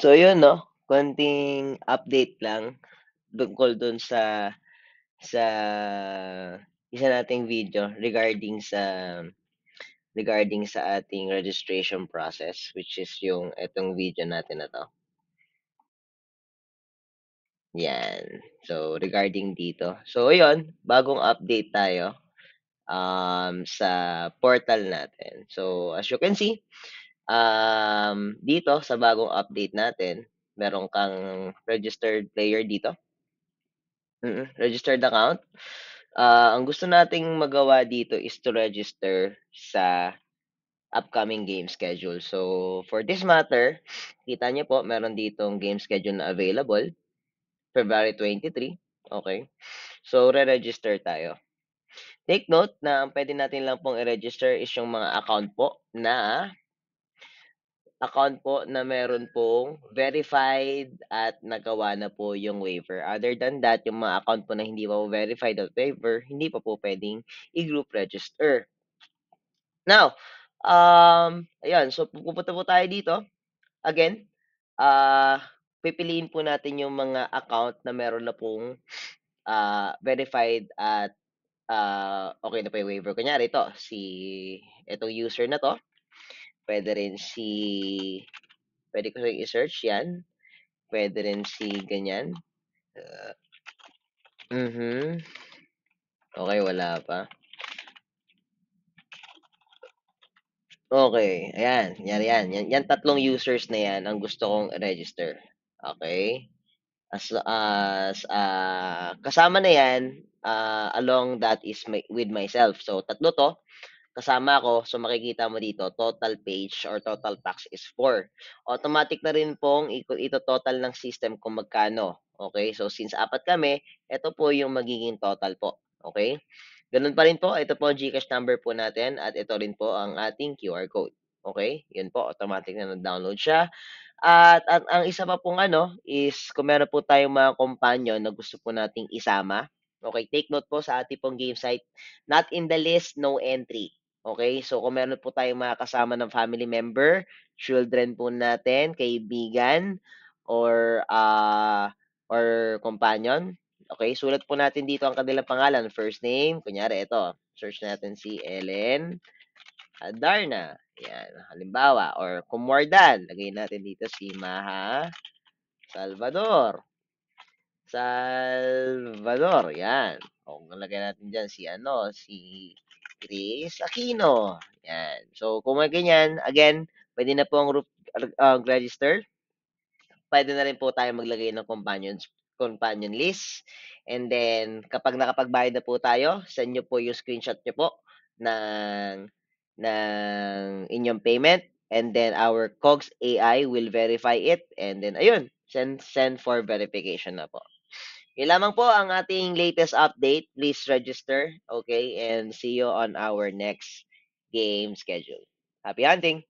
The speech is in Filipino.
So yun 'no, konting update lang tungkol dun sa isa nating video regarding sa ating registration process, which is yung etong video natin na 'to, 'yan. So regarding dito. So ayun, bagong update tayo, sa portal natin. So as you can see, dito sa bagong update natin, meron kang registered player dito, registered account. Ang gusto nating magawa dito is to register sa upcoming game schedule. So, for this matter, kita niyo po meron ditong game schedule na available, February 23. Okay. So, re-register tayo. Take note na ang pwede natin lang pong i-register is yung mga account po na meron pong verified at nagawa na po yung waiver. Other than that, yung mga account po na hindi pa po verified at waiver, hindi pa po pwedeng i-group register. Now, ayan, so pupunta po tayo dito. Again, pipiliin po natin yung mga account na meron na pong verified at okay na po yung waiver. Kunyari ito, itong user na to, pwede rin pwede ko rin i-search yan. Pwede rin ganyan. Okay, wala pa. Okay, ayan, yan tatlong users na yan ang gusto kong register. Okay? Kasama na yan, along that is with myself. So, tatlo to, kasama ako. So, makikita mo dito, total page or total tax is 4. Automatic na rin pong ito total ng system kung magkano. Okay? So, since apat kami, ito po yung magiging total po. Okay? Ganun pa rin po, ito po ang GCash number po natin at ito rin po ang ating QR code. Okay? Yun po, automatic na na-download siya. At ang isa pa pong ano is kung meron po tayong mga companion na gusto po nating isama, okay, take note po sa ating pong game site, not in the list, no entry. Okay, so kung meron po tayong mga kasama ng family member, children po natin, kaibigan, or companion, okay, sulat po natin dito ang kanilang pangalan, first name, kunyari ito, search natin si Ellen Darna. Yan, halimbawa. Or kung more than, lagay natin dito si Maha Salvador. Salvador, yan. O kung lagay natin dyan si Chris Aquino. Yan. So, kung may ganyan, again, pwede na po ang register. Pwede na rin po tayo maglagay ng companion list. And then, kapag nakapagbayad na po tayo, send nyo po yung screenshot nyo po ng, ng inyong payment. And then, our COGS AI will verify it. And then, ayun, send for verification na po. Yun lamang po ang ating latest update. Please register. Okay? And see you on our next game schedule. Happy hunting!